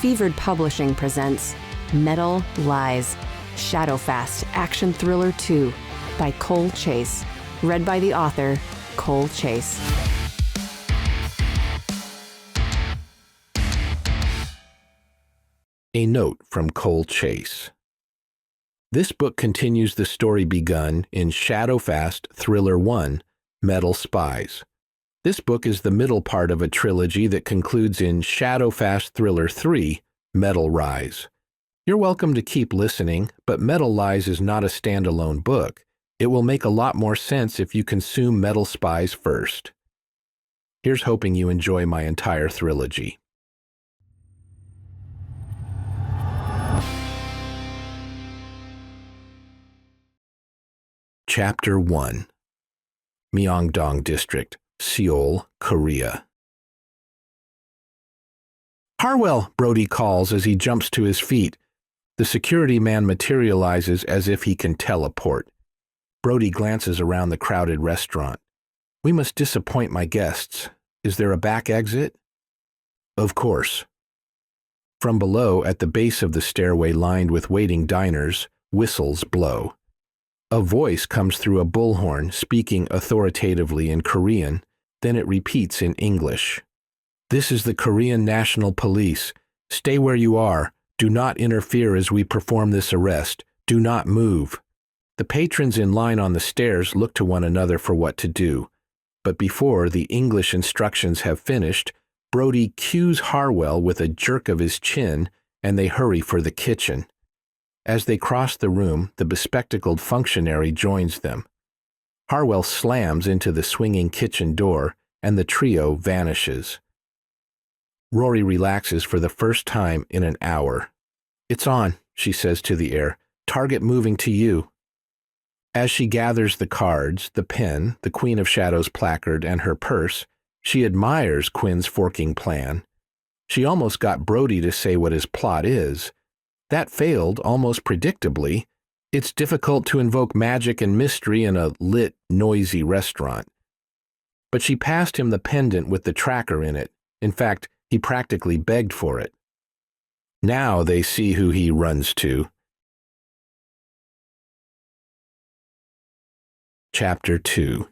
Fevered Publishing presents Metal Lies, Shadowfast Action Thriller 2 by Cole Chase. Read by the author, Cole Chase. A note from Cole Chase. This book continues the story begun in Shadowfast Thriller 1, Metal Spies. This book is the middle part of a trilogy that concludes in Shadowfast Thriller 3, Metal Rise. You're welcome to keep listening, but Metal Lies is not a standalone book. It will make a lot more sense if you consume Metal Spies first. Here's hoping you enjoy my entire trilogy. Chapter 1. Myeongdong District, Seoul, Korea. "Harwell," Brody calls as he jumps to his feet. The security man materializes as if he can teleport. Brody glances around the crowded restaurant. "We must disappoint my guests. Is there a back exit?" "Of course." From below, at the base of the stairway lined with waiting diners, whistles blow. A voice comes through a bullhorn, speaking authoritatively in Korean, then it repeats in English. "This is the Korean National Police. Stay where you are. Do not interfere as we perform this arrest. Do not move." The patrons in line on the stairs look to one another for what to do. But before the English instructions have finished, Brody cues Harwell with a jerk of his chin, and they hurry for the kitchen. As they cross the room, the bespectacled functionary joins them. Harwell slams into the swinging kitchen door, and the trio vanishes. Rory relaxes for the first time in an hour. "It's on," she says to the air. "Target moving to you." As she gathers the cards, the pen, the Queen of Shadows placard, and her purse, she admires Quinn's forking plan. She almost got Brody to say what his plot is. That failed almost predictably. It's difficult to invoke magic and mystery in a lit, noisy restaurant. But she passed him the pendant with the tracker in it. In fact, he practically begged for it. Now they see who he runs to. Chapter 2.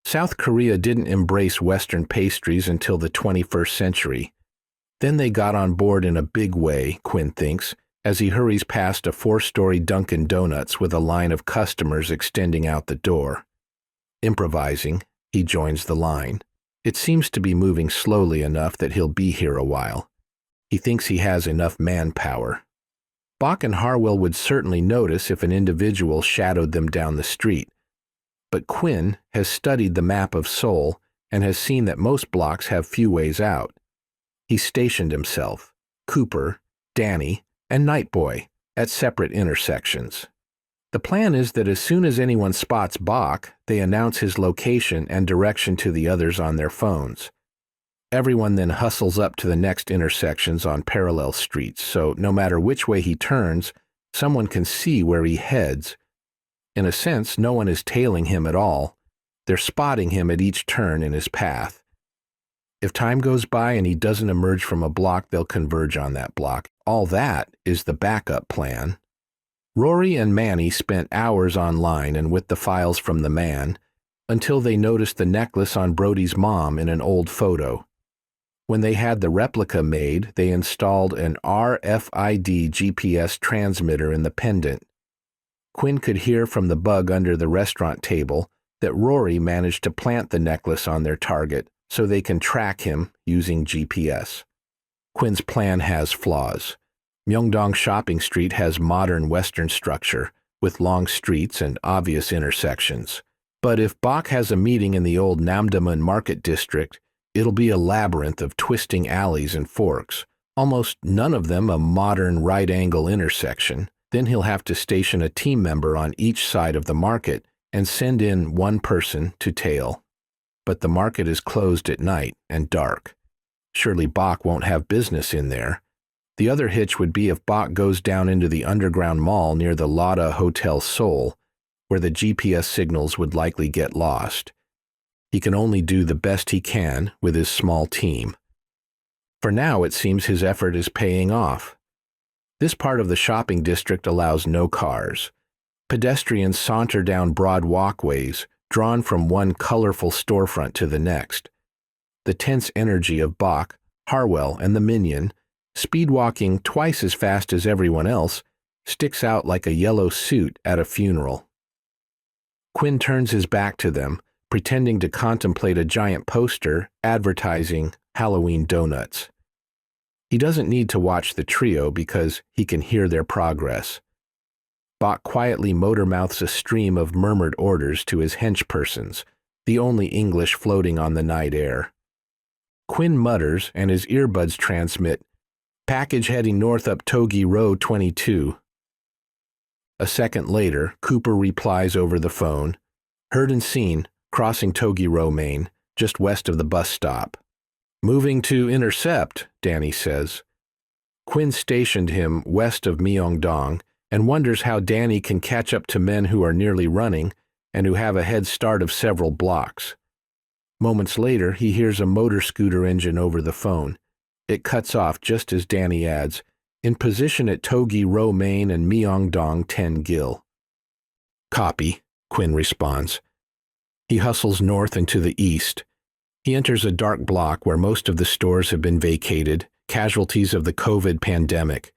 South Korea didn't embrace Western pastries until the 21st century. Then they got on board in a big way, Quinn thinks, as he hurries past a 4-story Dunkin' Donuts with a line of customers extending out the door. Improvising, he joins the line. It seems to be moving slowly enough that he'll be here a while. He thinks he has enough manpower. Bach and Harwell would certainly notice if an individual shadowed them down the street. But Quinn has studied the map of Seoul and has seen that most blocks have few ways out. He stationed himself, Cooper, Danny, and Nightboy at separate intersections. The plan is that as soon as anyone spots Bach, they announce his location and direction to the others on their phones. Everyone then hustles up to the next intersections on parallel streets, so no matter which way he turns, someone can see where he heads. In a sense, no one is tailing him at all. They're spotting him at each turn in his path. If time goes by and he doesn't emerge from a block, they'll converge on that block. All that is the backup plan. Rory and Manny spent hours online and with the files from the man, until they noticed the necklace on Brody's mom in an old photo. When they had the replica made, they installed an RFID GPS transmitter in the pendant. Quinn could hear from the bug under the restaurant table that Rory managed to plant the necklace on their target, so they can track him using GPS. Quinn's plan has flaws. Myeongdong Shopping Street has modern Western structure, with long streets and obvious intersections. But if Bach has a meeting in the old Namdaemun Market District, it'll be a labyrinth of twisting alleys and forks, almost none of them a modern right-angle intersection. Then he'll have to station a team member on each side of the market and send in one person to tail. But the market is closed at night and dark. Surely Bach won't have business in there. The other hitch would be if Bach goes down into the underground mall near the Lada Hotel Seoul, where the GPS signals would likely get lost. He can only do the best he can with his small team. For now, it seems his effort is paying off. This part of the shopping district allows no cars. Pedestrians saunter down broad walkways, drawn from one colorful storefront to the next. The tense energy of Bach, Harwell, and the minion, speed-walking twice as fast as everyone else, sticks out like a yellow suit at a funeral. Quinn turns his back to them, pretending to contemplate a giant poster advertising Halloween donuts. He doesn't need to watch the trio because he can hear their progress. Bach quietly motor-mouths a stream of murmured orders to his henchpersons, the only English floating on the night air. Quinn mutters, and his earbuds transmit, "Package heading north up Togi Road 22. A second later, Cooper replies over the phone, "Heard and seen, crossing Togi Row Main, just west of the bus stop." "Moving to intercept," Danny says. Quinn stationed him west of Myeongdong and wonders how Danny can catch up to men who are nearly running and who have a head start of several blocks. Moments later, he hears a motor scooter engine over the phone. It cuts off just as Danny adds, "In position at Togi Row Main and Myeongdong 10 Gil." "Copy," Quinn responds. He hustles north and to the east. He enters a dark block where most of the stores have been vacated, casualties of the COVID pandemic.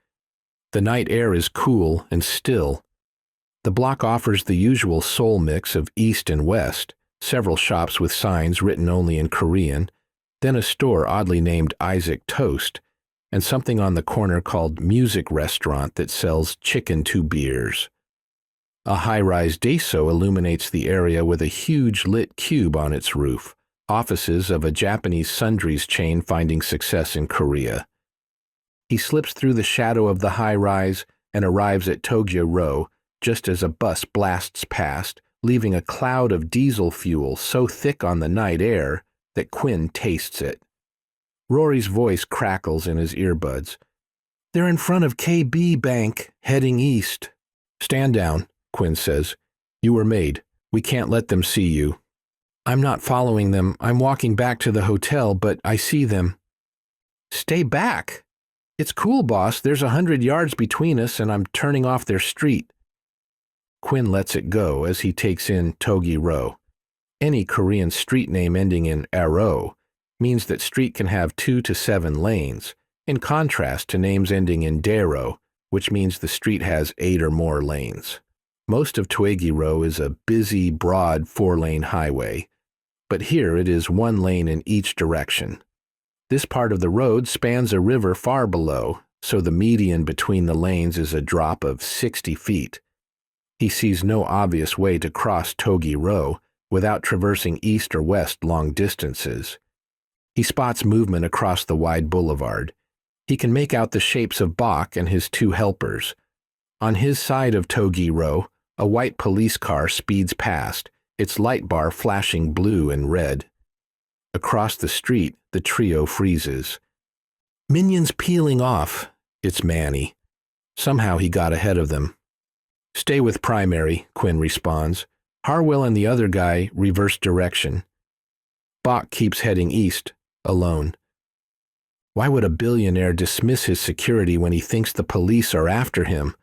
The night air is cool and still. The block offers the usual Seoul mix of east and west, several shops with signs written only in Korean, then a store oddly named Isaac Toast, and something on the corner called Music Restaurant that sells chicken to beers. A high-rise daeso illuminates the area with a huge lit cube on its roof, offices of a Japanese sundries chain finding success in Korea. He slips through the shadow of the high-rise and arrives at Togyo Row just as a bus blasts past, leaving a cloud of diesel fuel so thick on the night air that Quinn tastes it. Rory's voice crackles in his earbuds. "They're in front of KB Bank, heading east." "Stand down," Quinn says. "You were made. We can't let them see you." "I'm not following them. I'm walking back to the hotel, but I see them." "Stay back." "It's cool, boss. There's 100 yards between us, and I'm turning off their street." Quinn lets it go as he takes in Togi Row. Any Korean street name ending in aro means that street can have 2 to 7 lanes, in contrast to names ending in daero, which means the street has 8 or more lanes. Most of Toegi-ro is a busy, broad 4-lane highway, but here it is 1 lane in each direction. This part of the road spans a river far below, so the median between the lanes is a drop of 60 feet. He sees no obvious way to cross Togi-ro without traversing east or west long distances. He spots movement across the wide boulevard. He can make out the shapes of Bach and his 2 helpers. On his side of Togi-ro, a white police car speeds past, its light bar flashing blue and red. Across the street, the trio freezes. "Minions peeling off," it's Manny. Somehow he got ahead of them. "Stay with primary," Quinn responds. Harwell and the other guy reverse direction. Bach keeps heading east, alone. Why would a billionaire dismiss his security when he thinks the police are after him?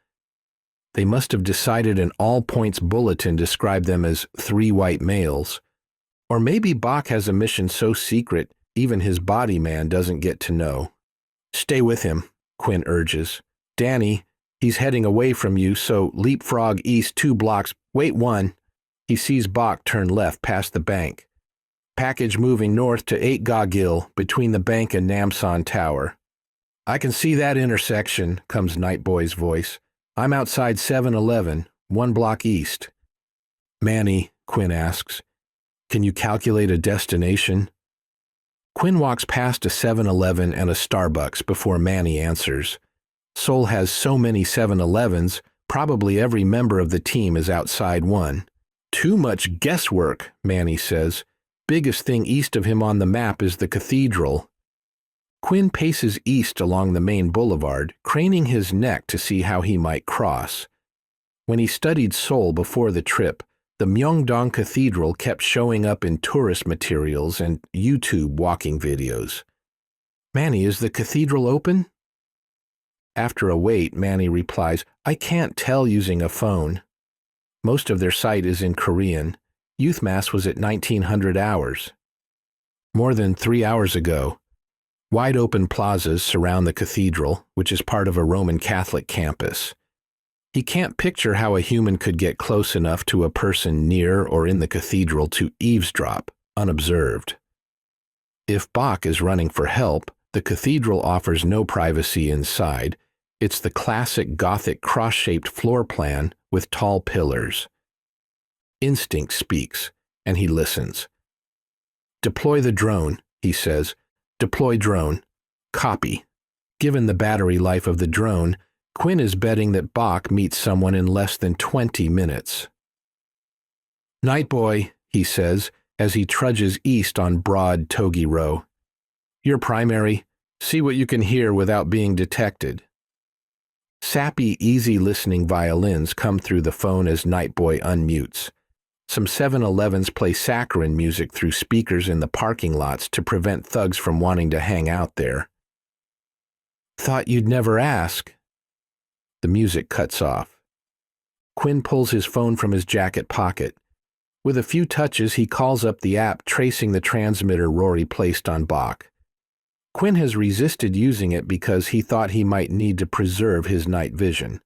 They must have decided an all-points bulletin described them as 3 white males. Or maybe Bach has a mission so secret even his body man doesn't get to know. "Stay with him," Quinn urges. "Danny, he's heading away from you, so leapfrog east 2 blocks, wait 1. He sees Bach turn left past the bank. "Package moving north to 8 Gagil, between the bank and Namsan Tower." "I can see that intersection," comes Nightboy's voice. "I'm outside 7-Eleven, 1 block east." "Manny," Quinn asks, "can you calculate a destination?" Quinn walks past a 7-Eleven and a Starbucks before Manny answers. Seoul has so many 7-Elevens, probably every member of the team is outside one. "Too much guesswork," Manny says. "Biggest thing east of him on the map is the cathedral." Quinn paces east along the main boulevard, craning his neck to see how he might cross. When he studied Seoul before the trip, the Myeongdong Cathedral kept showing up in tourist materials and YouTube walking videos. "Manny, is the cathedral open?" After a wait, Manny replies, "I can't tell using a phone." Most of their site is in Korean. Youth Mass was at 1900 hours. More than 3 hours ago. Wide open plazas surround the cathedral, which is part of a Roman Catholic campus. He can't picture how a human could get close enough to a person near or in the cathedral to eavesdrop, unobserved. If Bach is running for help, the cathedral offers no privacy inside. It's the classic Gothic cross-shaped floor plan with tall pillars. Instinct speaks, and he listens. "Deploy the drone," he says. "Deploy drone. Copy." Given the battery life of the drone, Quinn is betting that Bach meets someone in less than 20 minutes. "Night boy," he says, as he trudges east on broad Togi Row. "You're primary. See what you can hear without being detected." Sappy, easy-listening violins come through the phone as Nightboy unmutes. Some 7-Elevens play saccharine music through speakers in the parking lots to prevent thugs from wanting to hang out there. "Thought you'd never ask." The music cuts off. Quinn pulls his phone from his jacket pocket. With a few touches, he calls up the app tracing the transmitter Rory placed on Bach. Quinn has resisted using it because he thought he might need to preserve his night vision.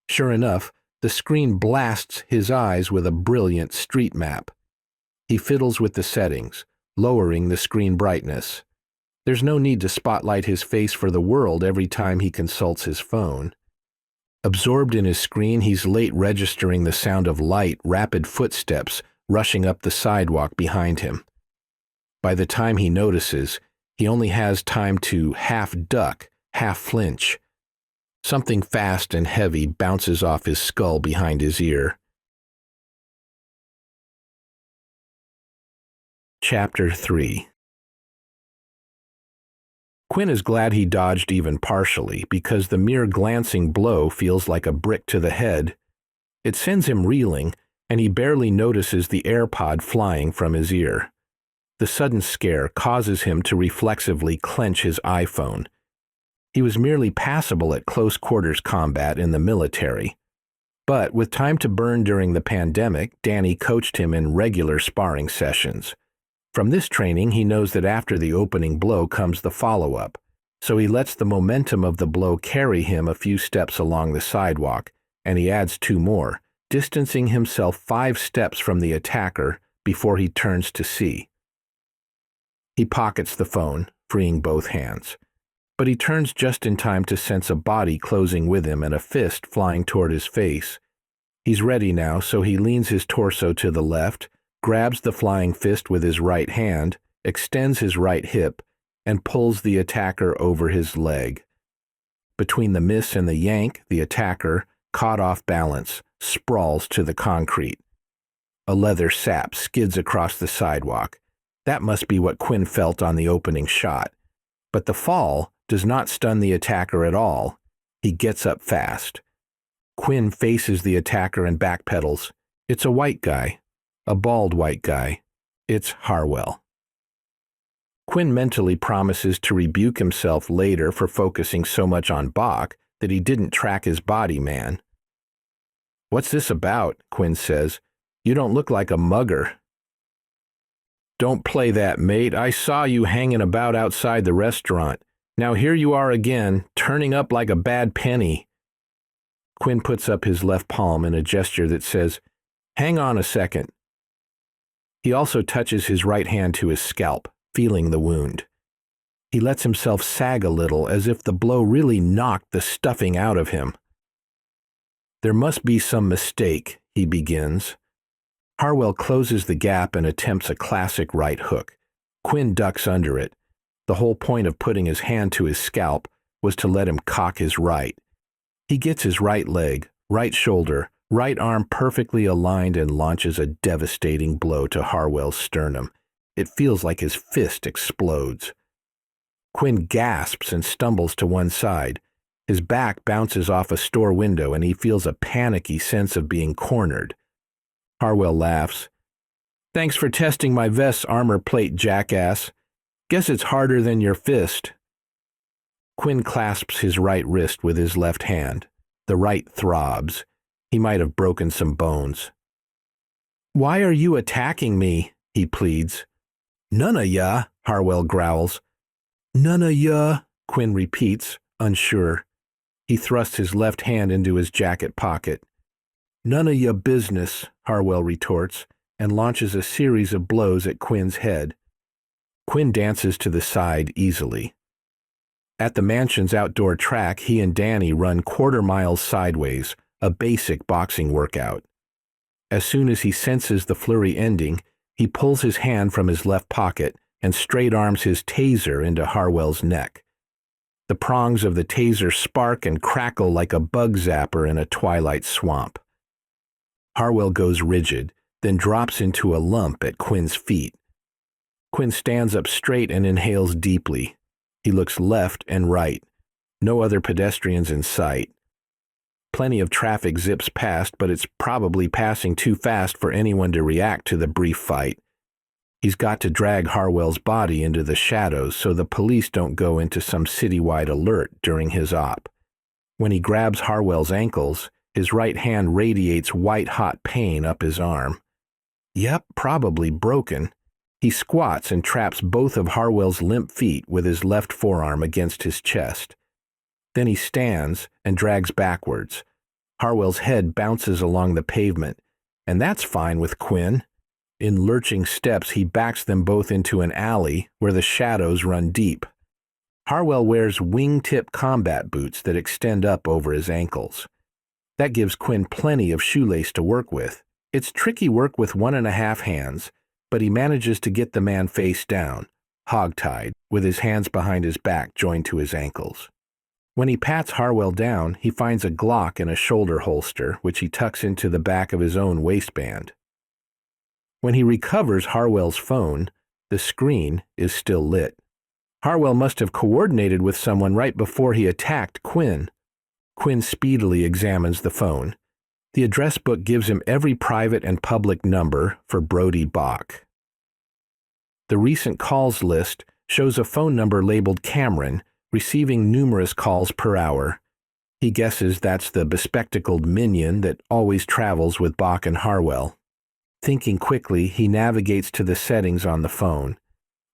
Sure enough, the screen blasts his eyes with a brilliant street map. He fiddles with the settings, lowering the screen brightness. There's no need to spotlight his face for the world every time he consults his phone. Absorbed in his screen, he's late registering the sound of light, rapid footsteps rushing up the sidewalk behind him. By the time he notices, he only has time to half duck, half flinch. Something fast and heavy bounces off his skull behind his ear. Chapter 3. Quinn is glad he dodged even partially, because the mere glancing blow feels like a brick to the head. It sends him reeling, and he barely notices the AirPod flying from his ear. The sudden scare causes him to reflexively clench his iPhone. He was merely passable at close-quarters combat in the military. But with time to burn during the pandemic, Danny coached him in regular sparring sessions. From this training, he knows that after the opening blow comes the follow-up, so he lets the momentum of the blow carry him a few steps along the sidewalk, and he adds 2 more, distancing himself 5 steps from the attacker before he turns to see. He pockets the phone, freeing both hands. But he turns just in time to sense a body closing with him and a fist flying toward his face. He's ready now, so he leans his torso to the left, grabs the flying fist with his right hand, extends his right hip, and pulls the attacker over his leg. Between the miss and the yank, the attacker, caught off balance, sprawls to the concrete. A leather sap skids across the sidewalk. That must be what Quinn felt on the opening shot. But the fall does not stun the attacker at all. He gets up fast. Quinn faces the attacker and backpedals. It's a white guy. A bald white guy. It's Harwell. Quinn mentally promises to rebuke himself later for focusing so much on Bach that he didn't track his body man. "What's this about?" Quinn says. "You don't look like a mugger." "Don't play that, mate. I saw you hanging about outside the restaurant. Now here you are again, turning up like a bad penny." Quinn puts up his left palm in a gesture that says, "Hang on a second." He also touches his right hand to his scalp, feeling the wound. He lets himself sag a little, as if the blow really knocked the stuffing out of him. "There must be some mistake," he begins. Harwell closes the gap and attempts a classic right hook. Quinn ducks under it. The whole point of putting his hand to his scalp was to let him cock his right. He gets his right leg, right shoulder, right arm perfectly aligned and launches a devastating blow to Harwell's sternum. It feels like his fist explodes. Quinn gasps and stumbles to one side. His back bounces off a store window and he feels a panicky sense of being cornered. Harwell laughs. "Thanks for testing my vest's armor plate, jackass. Guess it's harder than your fist." Quinn clasps his right wrist with his left hand. The right throbs. He might have broken some bones. "Why are you attacking me?" he pleads. "None o' ya," Harwell growls. "None o' ya," Quinn repeats, unsure. He thrusts his left hand into his jacket pocket. "None o' ya business," Harwell retorts, and launches a series of blows at Quinn's head. Quinn dances to the side easily. At the mansion's outdoor track, he and Danny run quarter miles sideways, a basic boxing workout. As soon as he senses the flurry ending, he pulls his hand from his left pocket and straight arms his taser into Harwell's neck. The prongs of the taser spark and crackle like a bug zapper in a twilight swamp. Harwell goes rigid, then drops into a lump at Quinn's feet. Quinn stands up straight and inhales deeply. He looks left and right. No other pedestrians in sight. Plenty of traffic zips past, but it's probably passing too fast for anyone to react to the brief fight. He's got to drag Harwell's body into the shadows so the police don't go into some citywide alert during his op. When he grabs Harwell's ankles, his right hand radiates white-hot pain up his arm. Yep, probably broken. He squats and traps both of Harwell's limp feet with his left forearm against his chest. Then he stands and drags backwards. Harwell's head bounces along the pavement, and that's fine with Quinn. In lurching steps, he backs them both into an alley where the shadows run deep. Harwell wears wingtip combat boots that extend up over his ankles. That gives Quinn plenty of shoelace to work with. It's tricky work with 1.5 hands, but he manages to get the man face down, hogtied, with his hands behind his back joined to his ankles. When he pats Harwell down, he finds a Glock in a shoulder holster, which he tucks into the back of his own waistband. When he recovers Harwell's phone, the screen is still lit. Harwell must have coordinated with someone right before he attacked Quinn. Quinn speedily examines the phone. The address book gives him every private and public number for Brody Bach. The recent calls list shows a phone number labeled Cameron, receiving numerous calls per hour. He guesses that's the bespectacled minion that always travels with Bach and Harwell. Thinking quickly, he navigates to the settings on the phone.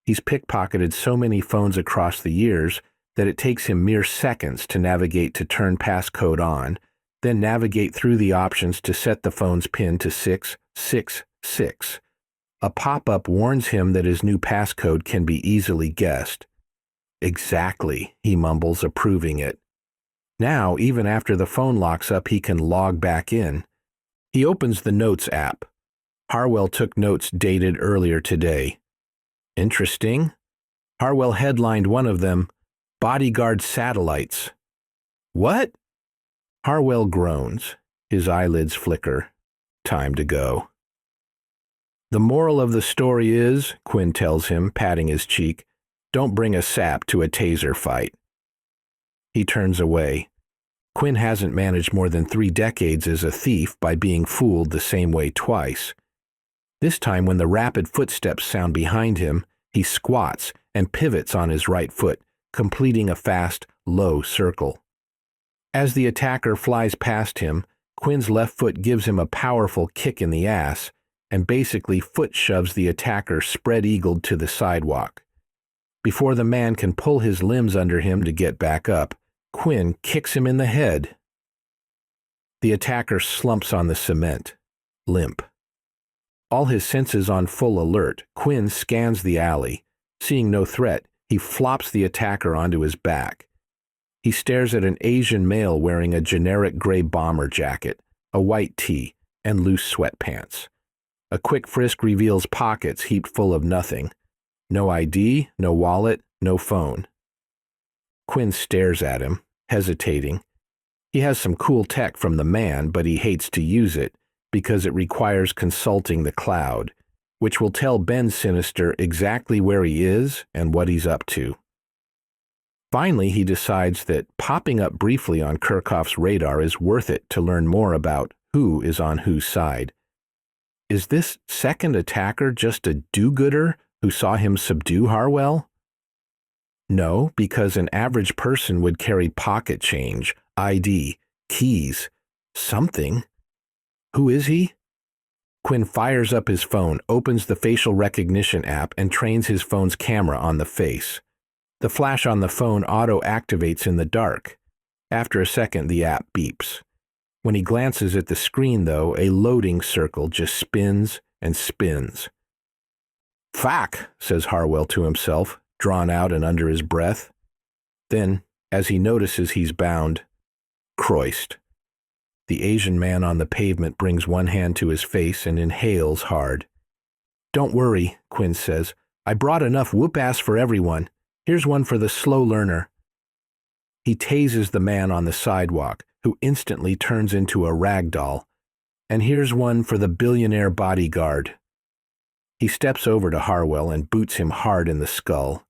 He's pickpocketed so many phones across the years that it takes him mere seconds to navigate to turn passcode on, then navigate through the options to set the phone's PIN to 666. A pop-up warns him that his new passcode can be easily guessed. "Exactly," he mumbles, approving it. Now, even after the phone locks up, he can log back in. He opens the Notes app. Harwell took notes dated earlier today. Interesting. Harwell headlined one of them, "Bodyguard Satellites." What? Harwell groans. His eyelids flicker. Time to go. "The moral of the story is," Quinn tells him, patting his cheek, "don't bring a sap to a taser fight." He turns away. Quinn hasn't managed more than 3 decades as a thief by being fooled the same way twice. This time, when the rapid footsteps sound behind him, he squats and pivots on his right foot, completing a fast, low circle. As the attacker flies past him, Quinn's left foot gives him a powerful kick in the ass and basically foot shoves the attacker spread-eagled to the sidewalk. Before the man can pull his limbs under him to get back up, Quinn kicks him in the head. The attacker slumps on the cement, limp. All his senses on full alert, Quinn scans the alley. Seeing no threat, he flops the attacker onto his back. He stares at an Asian male wearing a generic gray bomber jacket, a white tee, and loose sweatpants. A quick frisk reveals pockets heaped full of nothing. No ID, no wallet, no phone. Quinn stares at him, hesitating. He has some cool tech from the man, but he hates to use it because it requires consulting the cloud, which will tell Ben Sinister exactly where he is and what he's up to. Finally, he decides that popping up briefly on Kirchhoff's radar is worth it to learn more about who is on whose side. Is this second attacker just a do-gooder who saw him subdue Harwell? No, because an average person would carry pocket change, ID, keys, something. Who is he? Quinn fires up his phone, opens the facial recognition app, and trains his phone's camera on the face. The flash on the phone auto-activates in the dark. After a second, the app beeps. When he glances at the screen, though, a loading circle just spins and spins. "Fuck," says Harwell to himself, drawn out and under his breath. Then, as he notices he's bound, Christ. The Asian man on the pavement brings one hand to his face and inhales hard. "Don't worry," Quinn says. "I brought enough whoop-ass for everyone. Here's one for the slow learner." He tases the man on the sidewalk, who instantly turns into a rag doll. "And here's one for the billionaire bodyguard." He steps over to Harwell and boots him hard in the skull.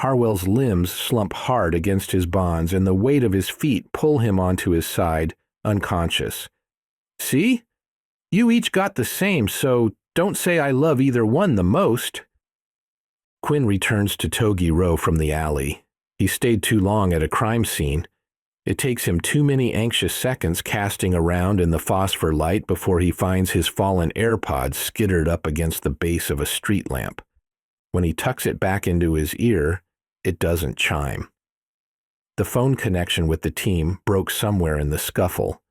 Harwell's limbs slump hard against his bonds, and the weight of his feet pull him onto his side, unconscious. "See? You each got the same, so don't say I love either one the most." Quinn returns to Togi Row from the alley. He stayed too long at a crime scene. It takes him too many anxious seconds casting around in the phosphor light before he finds his fallen AirPods skittered up against the base of a street lamp. When he tucks it back into his ear, it doesn't chime. The phone connection with the team broke somewhere in the scuffle.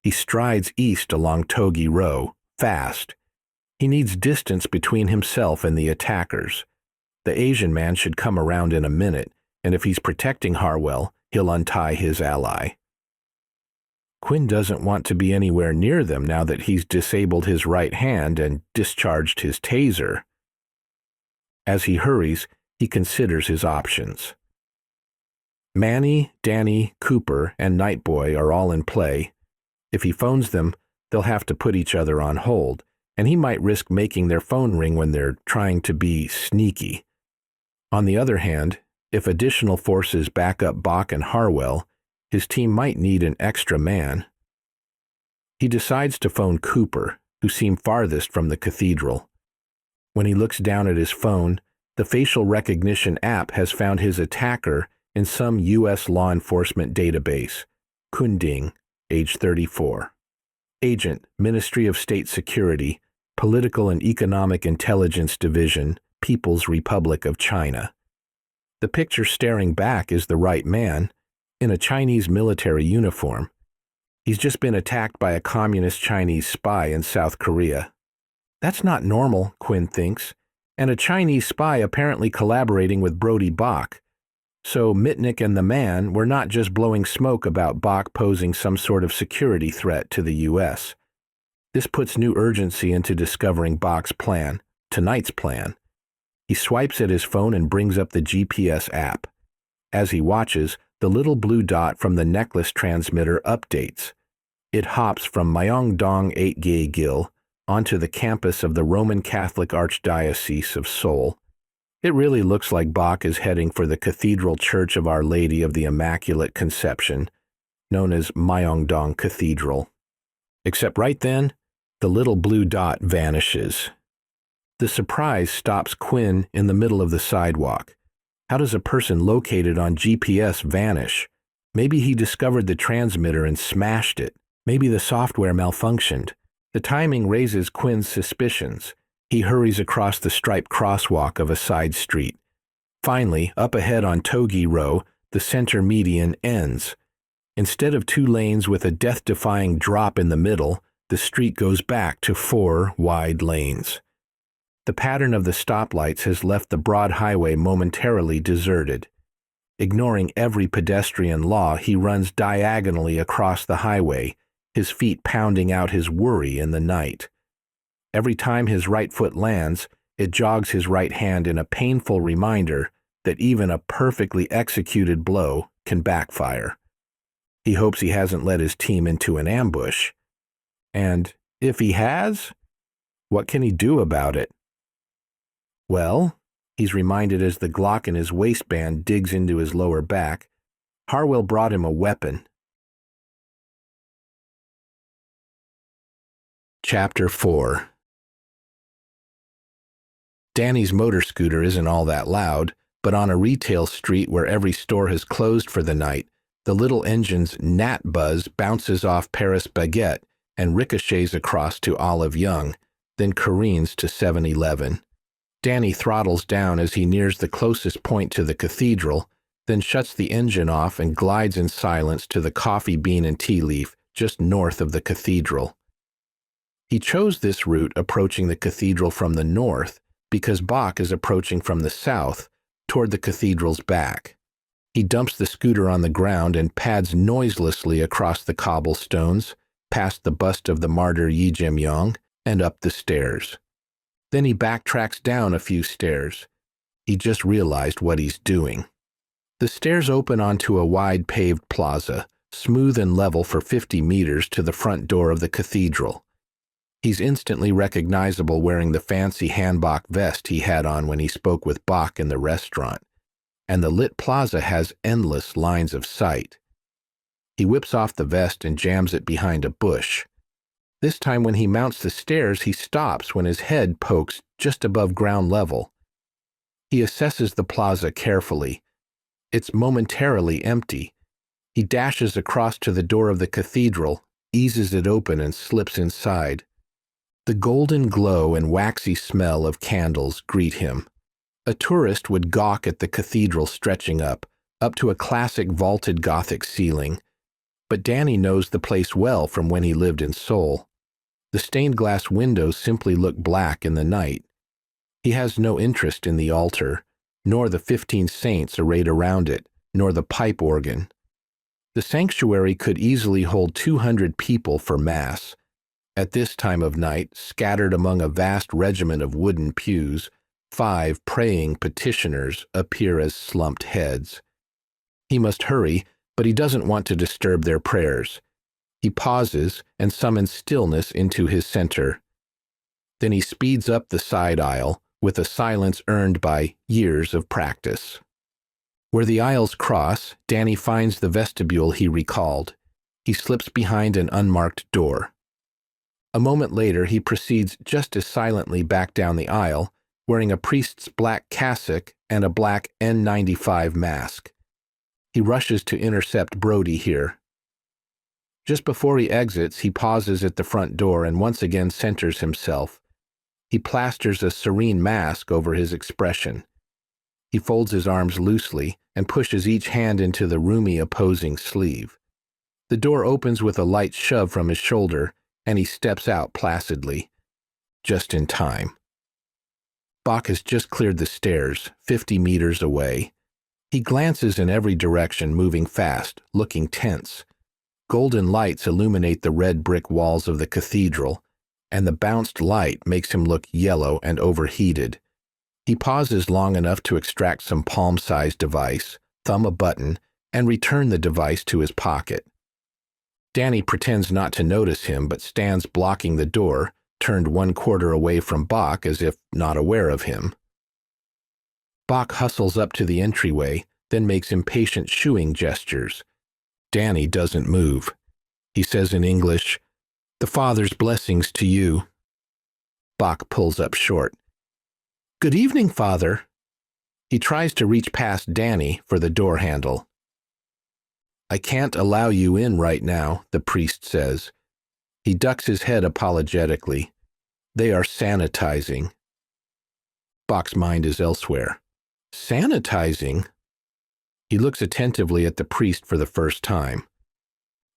He strides east along Togi Row, fast. He needs distance between himself and the attackers. The Asian man should come around in a minute, and if he's protecting Harwell, he'll untie his ally. Quinn doesn't want to be anywhere near them now that he's disabled his right hand and discharged his taser. As he hurries, he considers his options. Manny, Danny, Cooper, and Nightboy are all in play. If he phones them, they'll have to put each other on hold, and he might risk making their phone ring when they're trying to be sneaky. On the other hand, if additional forces back up Bach and Harwell, his team might need an extra man. He decides to phone Cooper, who seemed farthest from the cathedral. When he looks down at his phone, the facial recognition app has found his attacker in some U.S. law enforcement database. Kunding, age 34. Agent, Ministry of State Security, Political and Economic Intelligence Division, People's Republic of China. The picture staring back is the right man, in a Chinese military uniform. He's just been attacked by a communist Chinese spy in South Korea. That's not normal, Quinn thinks, and a Chinese spy apparently collaborating with Brody Bach. So Mitnick and the man were not just blowing smoke about Bach posing some sort of security threat to the U.S. This puts new urgency into discovering Bach's plan, tonight's plan. He swipes at his phone and brings up the GPS app. As he watches, the little blue dot from the necklace transmitter updates. It hops from Myeongdong 8-Gil onto the campus of the Roman Catholic Archdiocese of Seoul. It really looks like Bach is heading for the Cathedral Church of Our Lady of the Immaculate Conception, known as Myeongdong Cathedral. Except right then, the little blue dot vanishes. The surprise stops Quinn in the middle of the sidewalk. How does a person located on GPS vanish? Maybe he discovered the transmitter and smashed it. Maybe the software malfunctioned. The timing raises Quinn's suspicions. He hurries across the striped crosswalk of a side street. Finally, up ahead on Togi Row, the center median ends. Instead of 2 lanes with a death-defying drop in the middle, the street goes back to 4 wide lanes. The pattern of the stoplights has left the broad highway momentarily deserted. Ignoring every pedestrian law, he runs diagonally across the highway, his feet pounding out his worry in the night. Every time his right foot lands, it jogs his right hand in a painful reminder that even a perfectly executed blow can backfire. He hopes he hasn't led his team into an ambush. And if he has, what can he do about it? Well, he's reminded as the Glock in his waistband digs into his lower back, Harwell brought him a weapon. Chapter 4. Danny's motor scooter isn't all that loud, but on a retail street where every store has closed for the night, the little engine's gnat buzz bounces off Paris Baguette and ricochets across to Olive Young, then careens to 7-Eleven. Danny throttles down as he nears the closest point to the cathedral, then shuts the engine off and glides in silence to the Coffee Bean and Tea Leaf just north of the cathedral. He chose this route approaching the cathedral from the north because Bach is approaching from the south toward the cathedral's back. He dumps the scooter on the ground and pads noiselessly across the cobblestones, past the bust of the martyr Yi Jim-yong, and up the stairs. Then he backtracks down a few stairs. He just realized what he's doing. The stairs open onto a wide paved plaza, smooth and level for 50 meters to the front door of the cathedral. He's instantly recognizable wearing the fancy hanbok vest he had on when he spoke with Bach in the restaurant, and the lit plaza has endless lines of sight. He whips off the vest and jams it behind a bush. This time when he mounts the stairs, he stops when his head pokes just above ground level. He assesses the plaza carefully. It's momentarily empty. He dashes across to the door of the cathedral, eases it open, and slips inside. The golden glow and waxy smell of candles greet him. A tourist would gawk at the cathedral stretching up to a classic vaulted Gothic ceiling. But Danny knows the place well from when he lived in Seoul. The stained glass windows simply look black in the night. He has no interest in the altar, nor the 15 saints arrayed around it, nor the pipe organ. The sanctuary could easily hold 200 people for Mass. At this time of night, scattered among a vast regiment of wooden pews, 5 praying petitioners appear as slumped heads. He must hurry, but he doesn't want to disturb their prayers. He pauses and summons stillness into his center. Then he speeds up the side aisle with a silence earned by years of practice. Where the aisles cross, Danny finds the vestibule he recalled. He slips behind an unmarked door. A moment later, he proceeds just as silently back down the aisle, wearing a priest's black cassock and a black N95 mask. He rushes to intercept Brody here. Just before he exits, he pauses at the front door and once again centers himself. He plasters a serene mask over his expression. He folds his arms loosely and pushes each hand into the roomy opposing sleeve. The door opens with a light shove from his shoulder, and he steps out placidly, just in time. Bach has just cleared the stairs, 50 meters away. He glances in every direction, moving fast, looking tense. Golden lights illuminate the red brick walls of the cathedral, and the bounced light makes him look yellow and overheated. He pauses long enough to extract some palm-sized device, thumb a button, and return the device to his pocket. Danny pretends not to notice him, but stands blocking the door, turned 1/4 away from Bach as if not aware of him. Bach hustles up to the entryway, then makes impatient shooing gestures. Danny doesn't move. He says in English, "The Father's blessings to you." Bach pulls up short. "Good evening, Father." He tries to reach past Danny for the door handle. "I can't allow you in right now," the priest says. He ducks his head apologetically. "They are sanitizing." Bach's mind is elsewhere. Sanitizing? He looks attentively at the priest for the first time.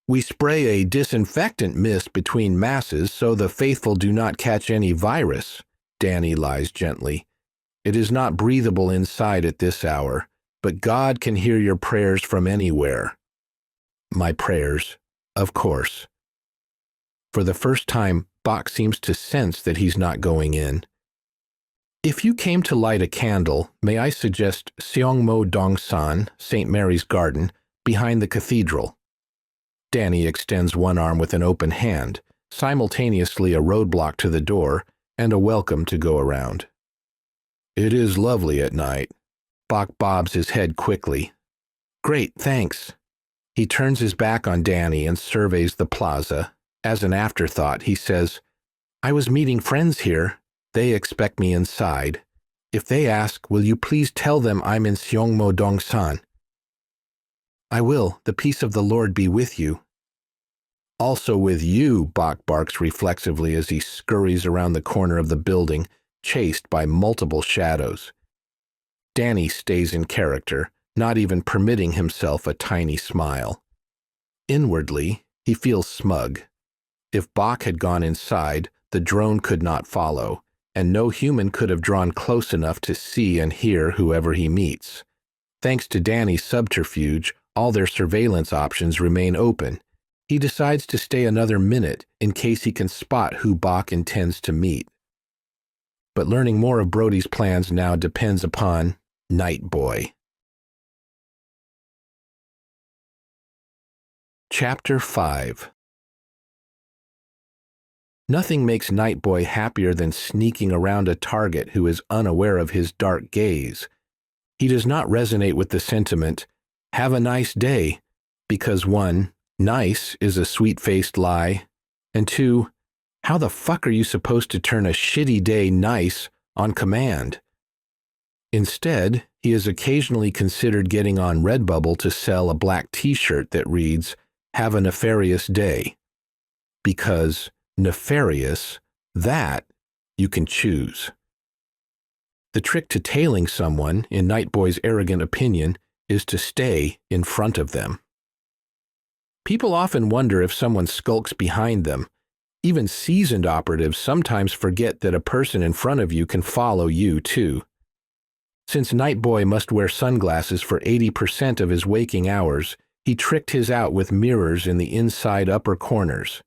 "We spray a disinfectant mist between masses so the faithful do not catch any virus," Danny lies gently. "It is not breathable inside at this hour, but God can hear your prayers from anywhere." My prayers, of course. For the first time, Bach seems to sense that he's not going in. "If you came to light a candle, may I suggest Seongmo Dongsan, St. Mary's Garden, behind the cathedral?" Danny extends one arm with an open hand, simultaneously a roadblock to the door and a welcome to go around. "It is lovely at night." Bach bobs his head quickly. "Great, thanks." He turns his back on Danny and surveys the plaza. As an afterthought, he says, "I was meeting friends here. They expect me inside." If they ask, will you please tell them I'm in Seongmo Dongsan? I will. The peace of the Lord be with you. Also with you, Bach barks reflexively as he scurries around the corner of the building, chased by multiple shadows. Danny stays in character, not even permitting himself a tiny smile. Inwardly, he feels smug. If Bach had gone inside, the drone could not follow, and no human could have drawn close enough to see and hear whoever he meets. Thanks to Danny's subterfuge, all their surveillance options remain open. He decides to stay another minute in case he can spot who Bach intends to meet. But learning more of Brody's plans now depends upon Night Boy. Chapter 5. Nothing makes Night Boy happier than sneaking around a target who is unaware of his dark gaze. He does not resonate with the sentiment, "Have a nice day," because 1, nice is a sweet-faced lie, and 2, how the fuck are you supposed to turn a shitty day nice on command? Instead, he is occasionally considered getting on Redbubble to sell a black t-shirt that reads, "Have a nefarious day." Because nefarious, that you can choose. The trick to tailing someone, in Night Boy's arrogant opinion, is to stay in front of them. People often wonder if someone skulks behind them. Even seasoned operatives sometimes forget that a person in front of you can follow you, too. Since Night Boy must wear sunglasses for 80% of his waking hours, he tricked his out with mirrors in the inside upper corners.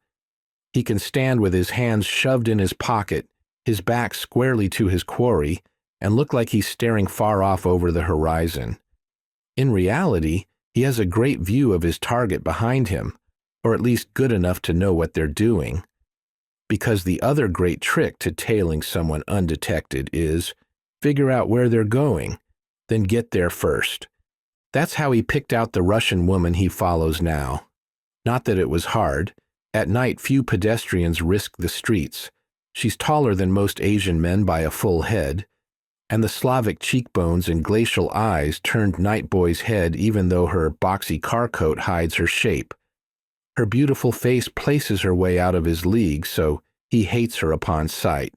He can stand with his hands shoved in his pocket, his back squarely to his quarry, and look like he's staring far off over the horizon. In reality, he has a great view of his target behind him, or at least good enough to know what they're doing. Because the other great trick to tailing someone undetected is figure out where they're going, then get there first. That's how he picked out the Russian woman he follows now. Not that it was hard. At night, few pedestrians risk the streets. She's taller than most Asian men by a full head, and the Slavic cheekbones and glacial eyes turned Night Boy's head even though her boxy car coat hides her shape. Her beautiful face places her way out of his league, so he hates her upon sight.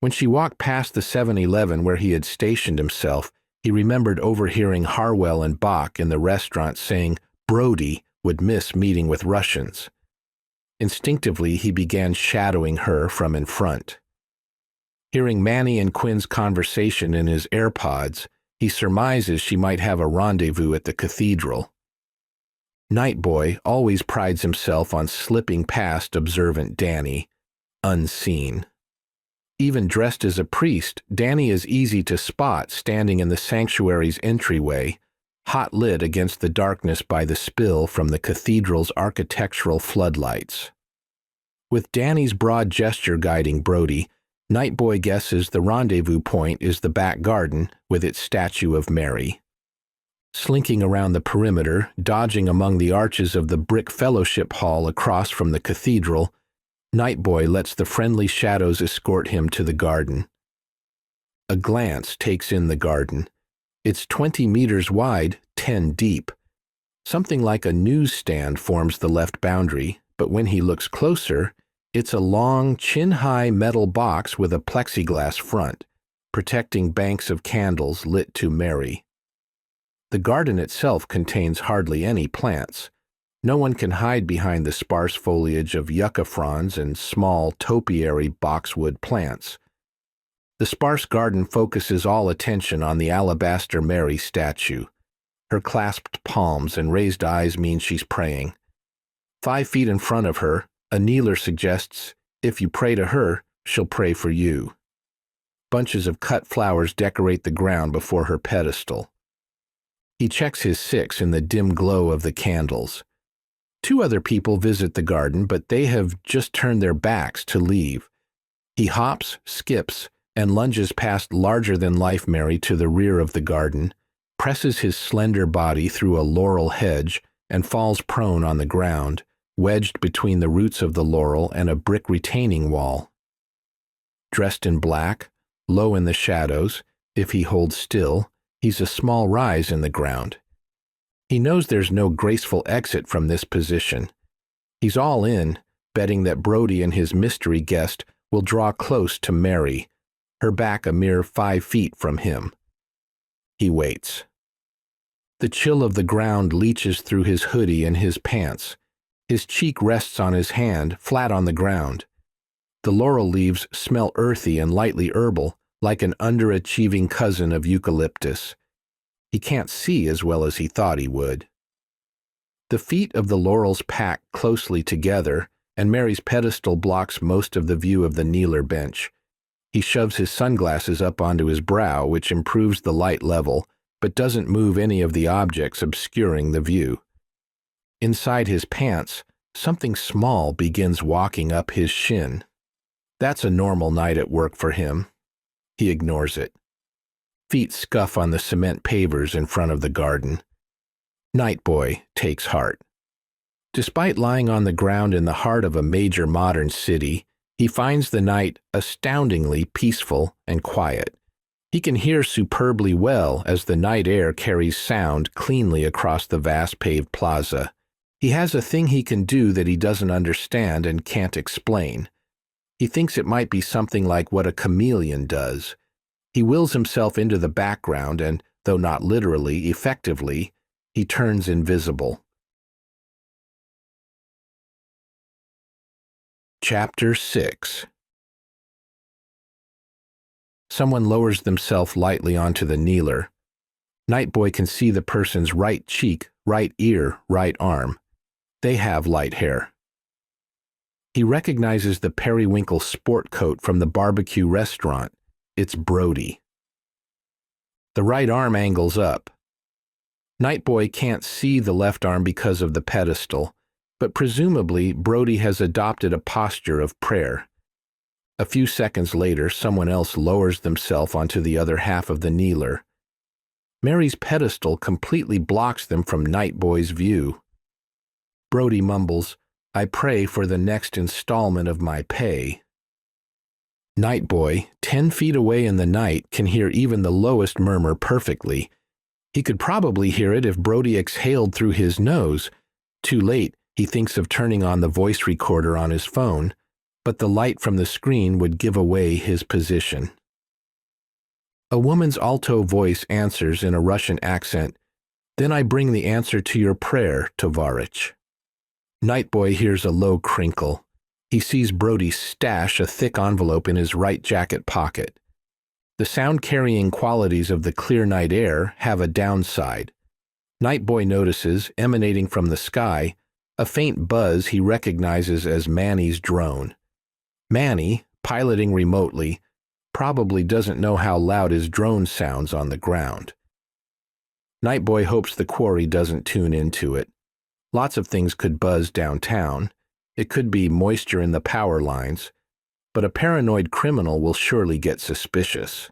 When she walked past the 7-Eleven where he had stationed himself, he remembered overhearing Harwell and Bach in the restaurant saying Brody would miss meeting with Russians. Instinctively, he began shadowing her from in front. Hearing Manny and Quinn's conversation in his AirPods, he surmises she might have a rendezvous at the cathedral. Night Boy always prides himself on slipping past observant Danny, unseen. Even dressed as a priest, Danny is easy to spot standing in the sanctuary's entryway, hot lit against the darkness by the spill from the cathedral's architectural floodlights. With Danny's broad gesture guiding Brody, Night Boy guesses the rendezvous point is the back garden with its statue of Mary. Slinking around the perimeter, dodging among the arches of the brick fellowship hall across from the cathedral, Night Boy lets the friendly shadows escort him to the garden. A glance takes in the garden. It's 20 meters wide, 10 deep. Something like a newsstand forms the left boundary, but when he looks closer, it's a long, chin-high metal box with a plexiglass front, protecting banks of candles lit to Mary. The garden itself contains hardly any plants. No one can hide behind the sparse foliage of yucca fronds and small, topiary boxwood plants. The sparse garden focuses all attention on the alabaster Mary statue. Her clasped palms and raised eyes mean she's praying. 5 feet in front of her, a kneeler suggests, if you pray to her, she'll pray for you. Bunches of cut flowers decorate the ground before her pedestal. He checks his 6 in the dim glow of the candles. 2 other people visit the garden, but they have just turned their backs to leave. He hops, skips, and lunges past larger-than-life Mary to the rear of the garden, presses his slender body through a laurel hedge, and falls prone on the ground, wedged between the roots of the laurel and a brick retaining wall. Dressed in black, low in the shadows, If he holds still, he's a small rise in the ground. He knows there's no graceful exit from this position. He's all in, betting that Brody and his mystery guest will draw close to Mary, her back a mere 5 feet from him. He waits. The chill of the ground leaches through his hoodie and his pants. His cheek rests on his hand, flat on the ground. The laurel leaves smell earthy and lightly herbal, like an underachieving cousin of eucalyptus. He can't see as well as he thought he would. The feet of the laurels pack closely together, and Mary's pedestal blocks most of the view of the kneeler bench. He shoves his sunglasses up onto his brow, which improves the light level, but doesn't move any of the objects obscuring the view. Inside his pants, something small begins walking up his shin. That's a normal night at work for him. He ignores it. Feet scuff on the cement pavers in front of the garden. Night Boy takes heart. Despite lying on the ground in the heart of a major modern city, he finds the night astoundingly peaceful and quiet. He can hear superbly well as the night air carries sound cleanly across the vast paved plaza. He has a thing he can do that he doesn't understand and can't explain. He thinks it might be something like what a chameleon does. He wills himself into the background and, though not literally, effectively, he turns invisible. Chapter 6. Someone lowers themselves lightly onto the kneeler. Night Boy can see the person's right cheek, right ear, right arm. They have light hair. He recognizes the periwinkle sport coat from the barbecue restaurant. It's Brody. The right arm angles up. Night Boy can't see the left arm because of the pedestal, but presumably Brody has adopted a posture of prayer. A few seconds later, someone else lowers themselves onto the other half of the kneeler. Mary's pedestal completely blocks them from Night Boy's view. Brody mumbles, "I pray for the next installment of my pay." Night Boy, 10 feet away in the night, can hear even the lowest murmur perfectly. He could probably hear it if Brody exhaled through his nose. Too late, he thinks of turning on the voice recorder on his phone, but the light from the screen would give away his position. A woman's alto voice answers in a Russian accent, "Then I bring the answer to your prayer, Tovarich." Night Boy hears a low crinkle. He sees Brody stash a thick envelope in his right jacket pocket. The sound-carrying qualities of the clear night air have a downside. Night Boy notices, emanating from the sky, a faint buzz he recognizes as Manny's drone. Manny, piloting remotely, probably doesn't know how loud his drone sounds on the ground. Night Boy hopes the quarry doesn't tune into it. Lots of things could buzz downtown. It could be moisture in the power lines, but a paranoid criminal will surely get suspicious.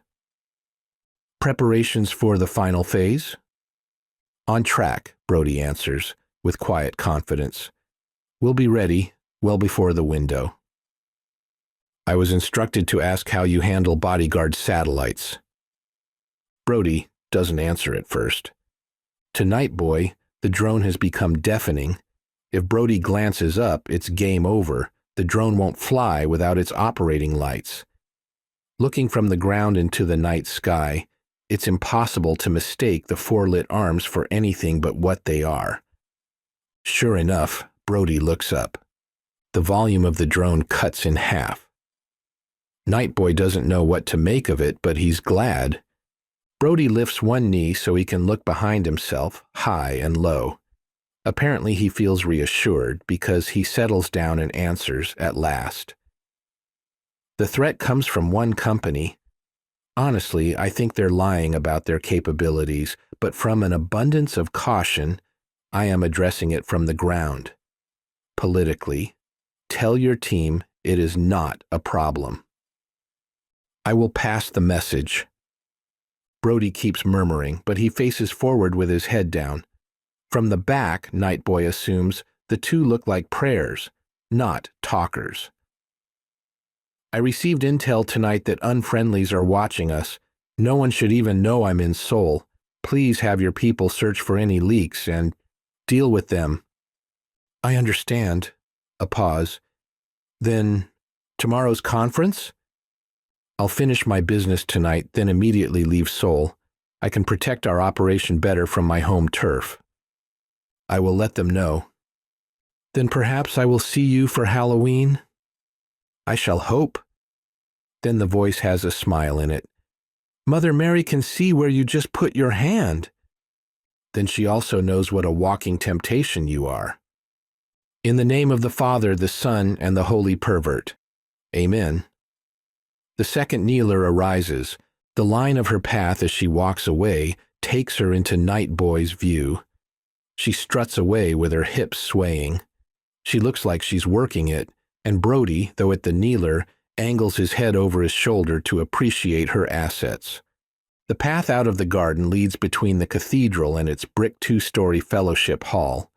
Preparations for the final phase? On track, Brody answers, with quiet confidence. We'll be ready well before the window. I was instructed to ask how you handle bodyguard satellites. Brody doesn't answer at first. To Night Boy, the drone has become deafening. If Brody glances up, it's game over. The drone won't fly without its operating lights. Looking from the ground into the night sky, it's impossible to mistake the 4 lit arms for anything but what they are. Sure enough, Brody looks up. The volume of the drone cuts in half. Night Boy doesn't know what to make of it, but he's glad. Brody lifts one knee so he can look behind himself, high and low. Apparently he feels reassured because he settles down and answers at last. The threat comes from one company. Honestly, I think they're lying about their capabilities, but from an abundance of caution, I am addressing it from the ground. Politically, tell your team it is not a problem. I will pass the message. Brody keeps murmuring, but he faces forward with his head down. From the back, Night Boy assumes, the two look like prayers, not talkers. I received intel tonight that unfriendlies are watching us. No one should even know I'm in Seoul. Please have your people search for any leaks and deal with them." "I understand." A pause. "Then tomorrow's conference?" "I'll finish my business tonight, then immediately leave Seoul. I can protect our operation better from my home turf." "I will let them know." "Then perhaps I will see you for Halloween?" "I shall hope." Then the voice has a smile in it. "Mother Mary can see where you just put your hand." "Then she also knows what a walking temptation you are." "In the name of the Father, the Son, and the Holy Pervert. Amen." The second kneeler arises. The line of her path as she walks away takes her into Night Boy's view. She struts away with her hips swaying. She looks like she's working it, and Brody, though at the kneeler, angles his head over his shoulder to appreciate her assets. The path out of the garden leads between the cathedral and its brick two-story fellowship hall.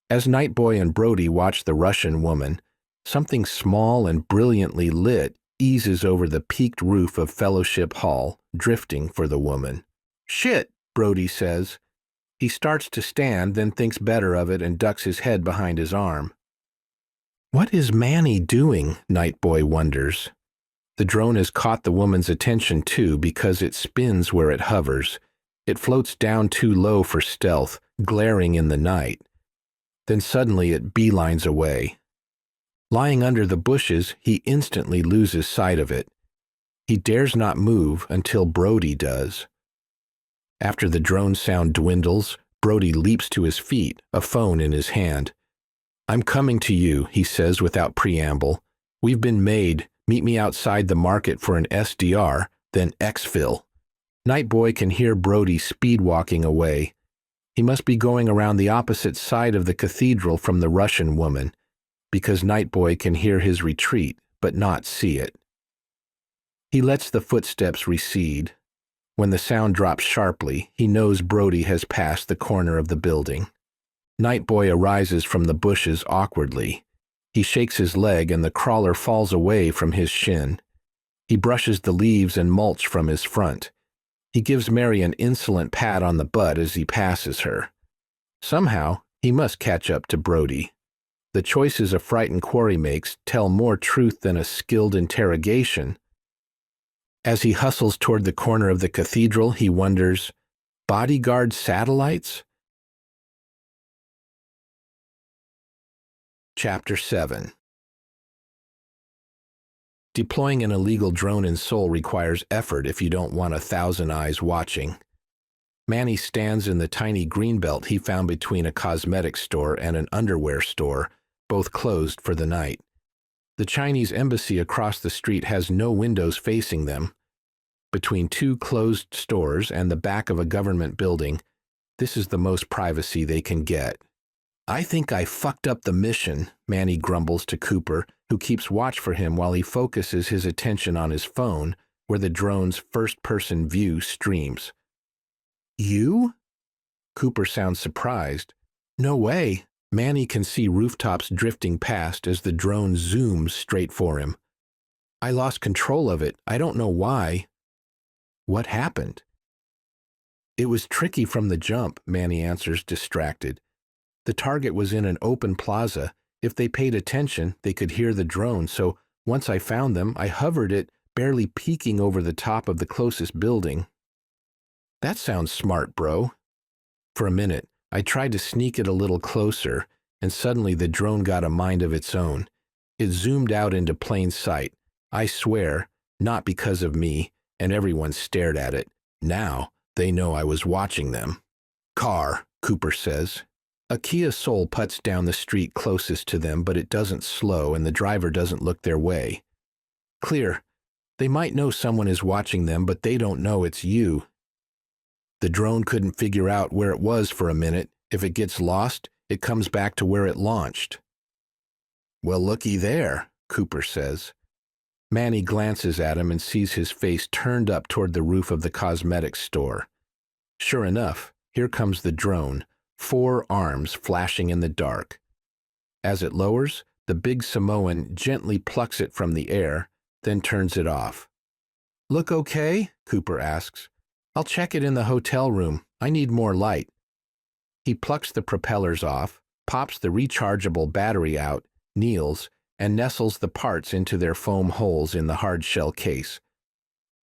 As Night Boy and Brody watch the Russian woman, something small and brilliantly lit eases over the peaked roof of Fellowship Hall, drifting for the woman. "Shit," Brody says. He starts to stand, then thinks better of it and ducks his head behind his arm. What is Manny doing? Night Boy wonders. The drone has caught the woman's attention too because it spins where it hovers. It floats down too low for stealth, glaring in the night. Then suddenly it beelines away. Lying under the bushes, he instantly loses sight of it. He dares not move until Brody does. After the drone sound dwindles, Brody leaps to his feet, a phone in his hand. "I'm coming to you," he says without preamble. "We've been made. Meet me outside the market for an SDR, then exfil." Night Boy can hear Brody speed-walking away. He must be going around the opposite side of the cathedral from the Russian woman, because Night Boy can hear his retreat, but not see it. He lets the footsteps recede. When the sound drops sharply, he knows Brody has passed the corner of the building. Night Boy arises from the bushes awkwardly. He shakes his leg and the crawler falls away from his shin. He brushes the leaves and mulch from his front. He gives Mary an insolent pat on the butt as he passes her. Somehow, he must catch up to Brody. The choices a frightened quarry makes tell more truth than a skilled interrogation. As he hustles toward the corner of the cathedral, he wonders, bodyguard satellites? Chapter 7. Deploying an illegal drone in Seoul requires effort if you don't want 1,000 eyes watching. Manny stands in the tiny greenbelt he found between a cosmetics store and an underwear store, both closed for the night. The Chinese embassy across the street has no windows facing them. Between two closed stores and the back of a government building, this is the most privacy they can get. "I think I fucked up the mission," Manny grumbles to Cooper, who keeps watch for him while he focuses his attention on his phone, where the drone's first-person view streams. "You?" Cooper sounds surprised. "No way." Manny can see rooftops drifting past as the drone zooms straight for him. "I lost control of it. I don't know why." "What happened?" "It was tricky from the jump," Manny answers, distracted. "The target was in an open plaza. If they paid attention, they could hear the drone, so once I found them, I hovered it, barely peeking over the top of the closest building." "That sounds smart, bro." "For a minute, I tried to sneak it a little closer, and suddenly the drone got a mind of its own. It zoomed out into plain sight. I swear, not because of me, and everyone stared at it. Now, they know I was watching them." "Car," Cooper says. A Kia Soul puts down the street closest to them, but it doesn't slow and the driver doesn't look their way. "Clear. They might know someone is watching them, but they don't know it's you." "The drone couldn't figure out where it was for a minute. If it gets lost, it comes back to where it launched." "Well, looky there," Cooper says. Manny glances at him and sees his face turned up toward the roof of the cosmetics store. Sure enough, here comes the drone, 4 arms flashing in the dark. As it lowers, the big Samoan gently plucks it from the air, then turns it off. Look okay? Cooper asks. I'll check it in the hotel room. I need more light. He plucks the propellers off, pops the rechargeable battery out, kneels, and nestles the parts into their foam holes in the hard-shell case.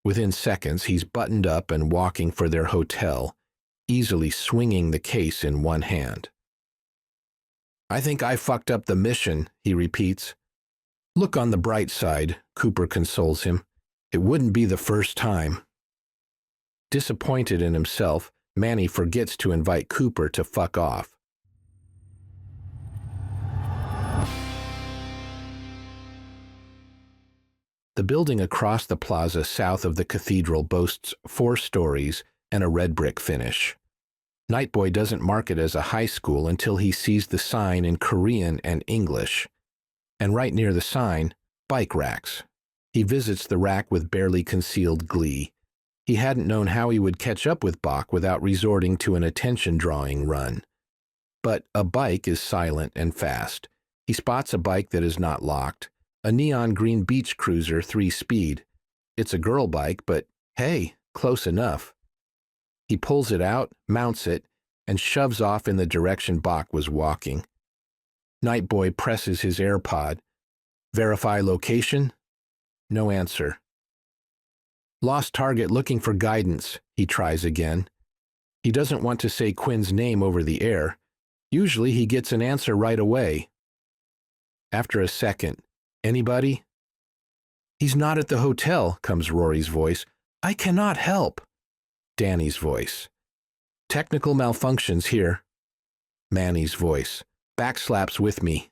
Within seconds, he's buttoned up and walking for their hotel, easily swinging the case in one hand. I think I fucked up the mission, he repeats. Look on the bright side, Cooper consoles him. It wouldn't be the first time. Disappointed in himself, Manny forgets to invite Cooper to fuck off. The building across the plaza south of the cathedral boasts 4 stories and a red brick finish. Nightboy doesn't mark it as a high school until he sees the sign in Korean and English. And right near the sign, bike racks. He visits the rack with barely concealed glee. He hadn't known how he would catch up with Bach without resorting to an attention-drawing run. But a bike is silent and fast. He spots a bike that is not locked, a neon green beach cruiser 3-speed. It's a girl bike, but hey, close enough. He pulls it out, mounts it, and shoves off in the direction Bach was walking. Nightboy presses his AirPod. Verify location? No answer. Lost target looking for guidance, he tries again. He doesn't want to say Quinn's name over the air. Usually he gets an answer right away. After a second, anybody? He's not at the hotel, comes Rory's voice. I cannot help. Danny's voice. Technical malfunctions here. Manny's voice. Backslaps with me.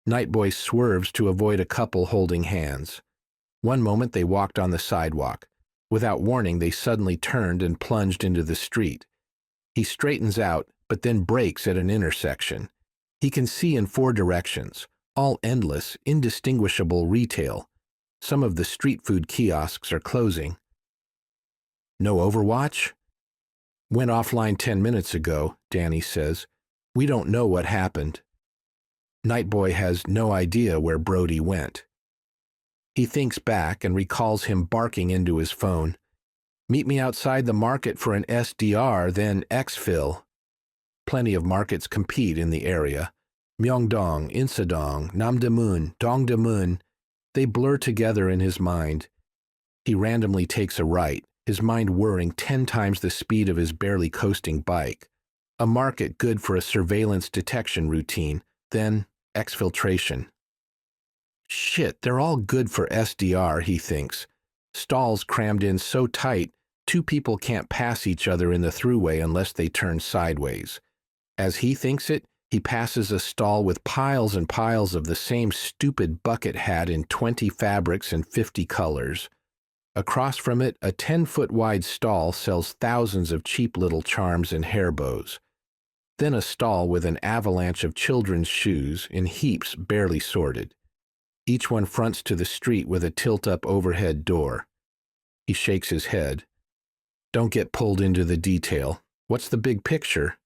Nightboy swerves to avoid a couple holding hands. One moment they walked on the sidewalk. Without warning, they suddenly turned and plunged into the street. He straightens out, but then brakes at an intersection. He can see in 4 directions, all endless, indistinguishable retail. Some of the street food kiosks are closing. No Overwatch? Went offline 10 minutes ago, Danny says. We don't know what happened. Nightboy has no idea where Brody went. He thinks back and recalls him barking into his phone. Meet me outside the market for an SDR, then exfil. Plenty of markets compete in the area. Myeongdong, Insadong, Namdaemun, Dongdaemun. They blur together in his mind. He randomly takes a right, his mind whirring 10 times the speed of his barely coasting bike. A market good for a surveillance detection routine, then exfiltration. Shit, they're all good for SDR, he thinks. Stalls crammed in so tight, 2 people can't pass each other in the throughway unless they turn sideways. As he thinks it, he passes a stall with piles and piles of the same stupid bucket hat in 20 fabrics and 50 colors. Across from it, a 10-foot-wide stall sells thousands of cheap little charms and hair bows. Then a stall with an avalanche of children's shoes in heaps barely sorted. Each one fronts to the street with a tilt-up overhead door. He shakes his head. Don't get pulled into the detail. What's the big picture?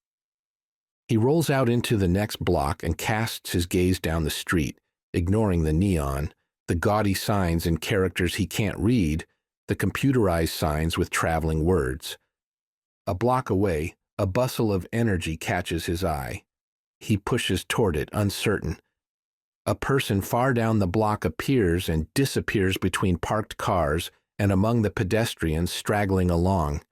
He rolls out into the next block and casts his gaze down the street, ignoring the neon, the gaudy signs and characters he can't read, the computerized signs with traveling words. A block away, a bustle of energy catches his eye. He pushes toward it, uncertain. A person far down the block appears and disappears between parked cars and among the pedestrians straggling along.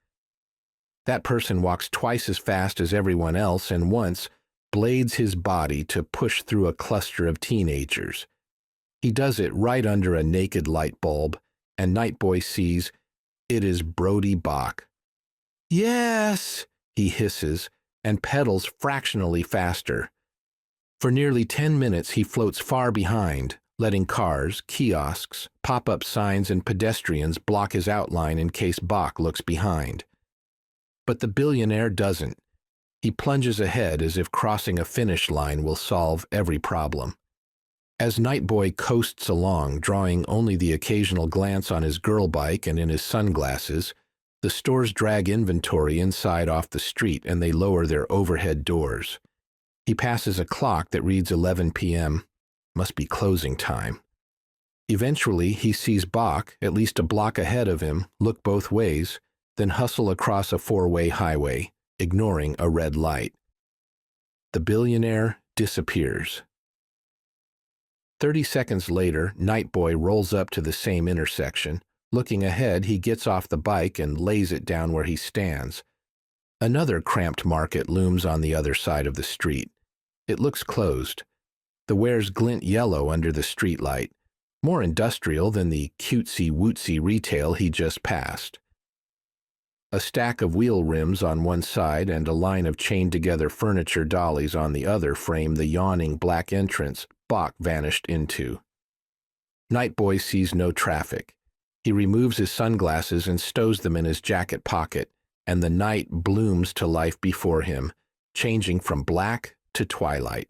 That person walks twice as fast as everyone else and once blades his body to push through a cluster of teenagers. He does it right under a naked light bulb, and Nightboy sees it is Brody Bach. Yes, he hisses and pedals fractionally faster. For nearly 10 minutes he floats far behind, letting cars, kiosks, pop-up signs and pedestrians block his outline in case Bach looks behind. But the billionaire doesn't. He plunges ahead as if crossing a finish line will solve every problem. As Nightboy coasts along, drawing only the occasional glance on his girl bike and in his sunglasses, the stores drag inventory inside off the street and they lower their overhead doors. He passes a clock that reads 11 p.m. Must be closing time. Eventually, he sees Bach, at least a block ahead of him, look both ways, then hustle across a four-way highway, ignoring a red light. The billionaire disappears. 30 seconds later, Nightboy rolls up to the same intersection. Looking ahead, he gets off the bike and lays it down where he stands. Another cramped market looms on the other side of the street. It looks closed. The wares glint yellow under the streetlight, more industrial than the cutesy-wootsy retail he just passed. A stack of wheel rims on one side and a line of chained-together furniture dollies on the other frame the yawning black entrance Bach vanished into. Nightboy sees no traffic. He removes his sunglasses and stows them in his jacket pocket, and the night blooms to life before him, changing from black to twilight.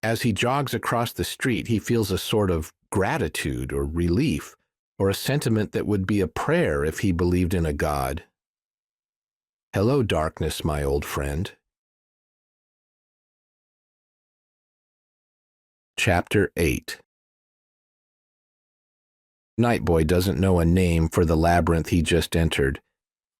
As he jogs across the street, he feels a sort of gratitude or relief, or a sentiment that would be a prayer if he believed in a god. Hello, darkness, my old friend. Chapter 8. Nightboy doesn't know a name for the labyrinth he just entered.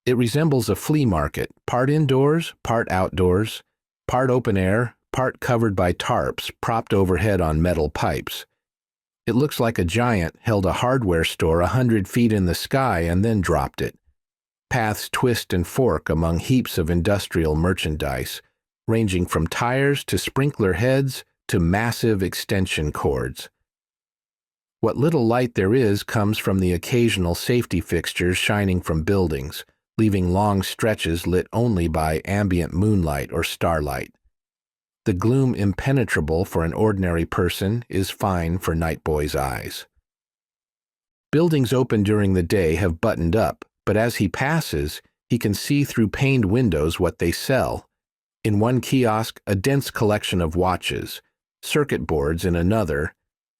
It resembles a flea market, part indoors, part outdoors, part open air, part covered by tarps propped overhead on metal pipes. It looks like a giant held a hardware store 100 feet in the sky and then dropped it. Paths twist and fork among heaps of industrial merchandise, ranging from tires to sprinkler heads to massive extension cords. What little light there is comes from the occasional safety fixtures shining from buildings, leaving long stretches lit only by ambient moonlight or starlight. The gloom impenetrable for an ordinary person is fine for Nightboy's eyes. Buildings open during the day have buttoned up, but as he passes, he can see through paned windows what they sell. In one kiosk, a dense collection of watches, circuit boards in another,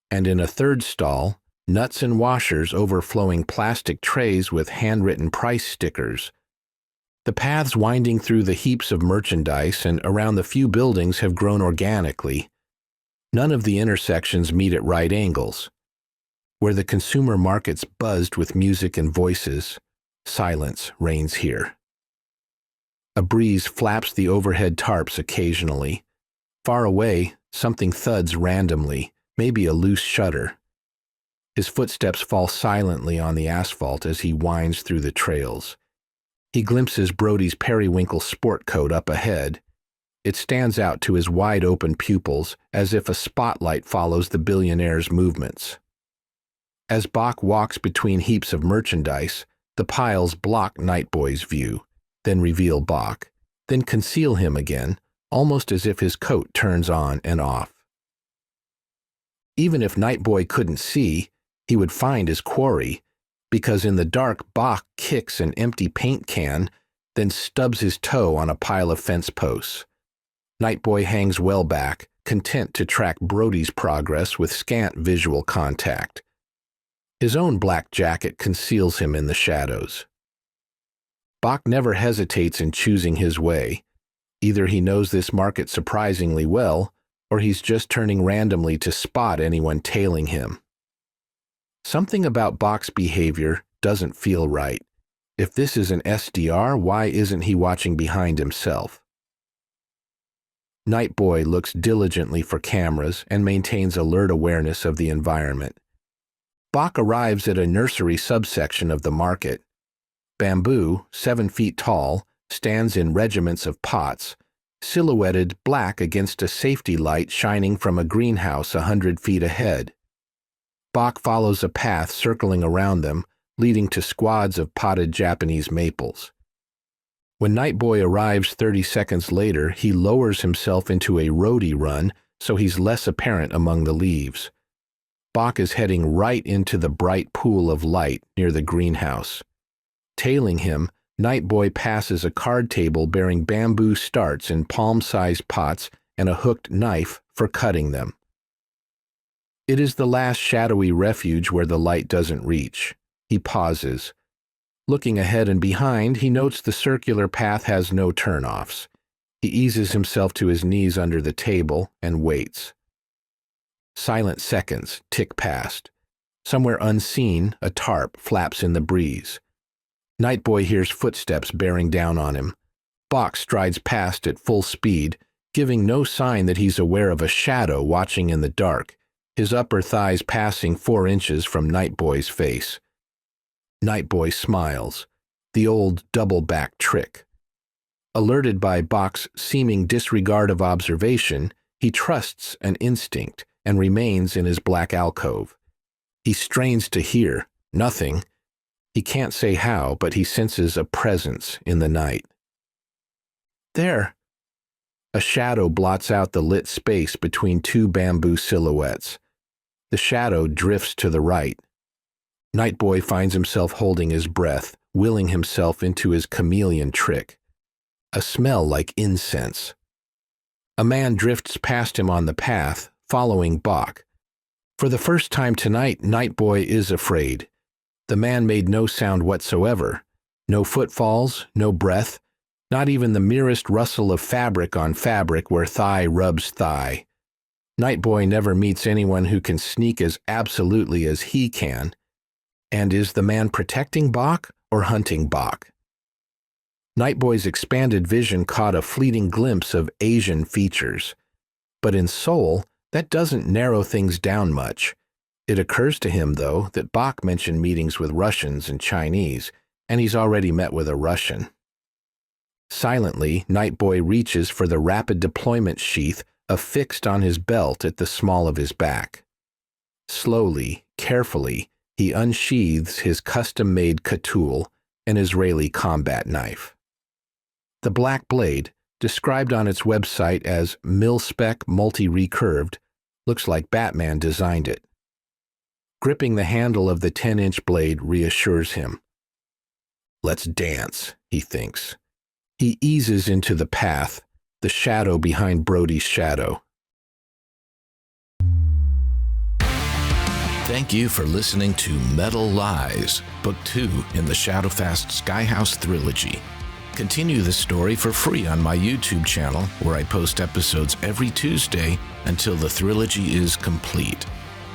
and in a third stall, nuts and washers overflowing plastic trays with handwritten price stickers. The paths winding through the heaps of merchandise and around the few buildings have grown organically. None of the intersections meet at right angles. Where the consumer markets buzzed with music and voices, silence reigns here. A breeze flaps the overhead tarps occasionally. Far away, something thuds randomly, maybe a loose shutter. His footsteps fall silently on the asphalt as he winds through the trails. He glimpses Brody's periwinkle sport coat up ahead. It stands out to his wide-open pupils as if a spotlight follows the billionaire's movements. As Bach walks between heaps of merchandise, the piles block Nightboy's view, then reveal Bach, then conceal him again, almost as if his coat turns on and off. Even if Nightboy couldn't see, he would find his quarry, because in the dark Bach kicks an empty paint can, then stubs his toe on a pile of fence posts. Nightboy hangs well back, content to track Brody's progress with scant visual contact. His own black jacket conceals him in the shadows. Bach never hesitates in choosing his way. Either he knows this market surprisingly well, or he's just turning randomly to spot anyone tailing him. Something about Bach's behavior doesn't feel right. If this is an SDR, why isn't he watching behind himself? Nightboy looks diligently for cameras and maintains alert awareness of the environment. Bach arrives at a nursery subsection of the market. Bamboo, 7 feet tall, stands in regiments of pots, silhouetted black against a safety light shining from a greenhouse 100 feet ahead. Bach follows a path circling around them, leading to squads of potted Japanese maples. When Nightboy arrives 30 seconds later, he lowers himself into a roadie run so he's less apparent among the leaves. Bach is heading right into the bright pool of light near the greenhouse. Tailing him, Nightboy passes a card table bearing bamboo starts in palm-sized pots and a hooked knife for cutting them. It is the last shadowy refuge where the light doesn't reach. He pauses. Looking ahead and behind, he notes the circular path has no turnoffs. He eases himself to his knees under the table and waits. Silent seconds tick past. Somewhere unseen, a tarp flaps in the breeze. Nightboy hears footsteps bearing down on him. Bach strides past at full speed, giving no sign that he's aware of a shadow watching in the dark, his upper thighs passing 4 inches from Nightboy's face. Nightboy smiles, the old double-back trick. Alerted by Bach's seeming disregard of observation, he trusts an instinct and remains in his black alcove. He strains to hear, nothing. He can't say how, but he senses a presence in the night. There! A shadow blots out the lit space between 2 bamboo silhouettes. The shadow drifts to the right. Nightboy finds himself holding his breath, willing himself into his chameleon trick. A smell like incense. A man drifts past him on the path, following Bach. For the first time tonight, Nightboy is afraid. The man made no sound whatsoever. No footfalls, no breath, not even the merest rustle of fabric on fabric where thigh rubs thigh. Nightboy never meets anyone who can sneak as absolutely as he can. And is the man protecting Bach or hunting Bach? Nightboy's expanded vision caught a fleeting glimpse of Asian features. But in Seoul, that doesn't narrow things down much. It occurs to him, though, that Bach mentioned meetings with Russians and Chinese, and he's already met with a Russian. Silently, Nightboy reaches for the rapid deployment sheath affixed on his belt at the small of his back. Slowly, carefully, he unsheathes his custom-made katul, an Israeli combat knife. The black blade, described on its website as mil-spec multi-recurved, looks like Batman designed it. Gripping the handle of the 10-inch blade reassures him. Let's dance, he thinks. He eases into the path, the shadow behind Brody's shadow. Thank you for listening to Metal Lies, Book 2 in the Shadowfast Skyhouse Thrillogy. Continue the story for free on my YouTube channel, where I post episodes every Tuesday until the Thrillogy is complete.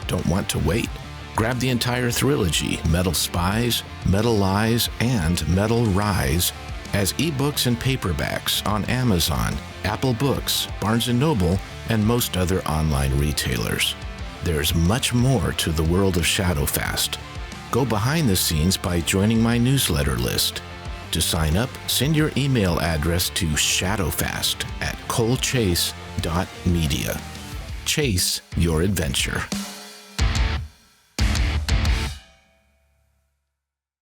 Don't want to wait? Grab the entire Thrillogy, Metal Spies, Metal Lies, and Metal Rise, as ebooks and paperbacks on Amazon, Apple Books, Barnes & Noble, and most other online retailers. There's much more to the world of Shadowfast. Go behind the scenes by joining my newsletter list. To sign up, send your email address to shadowfast@colechase.media. Chase your adventure.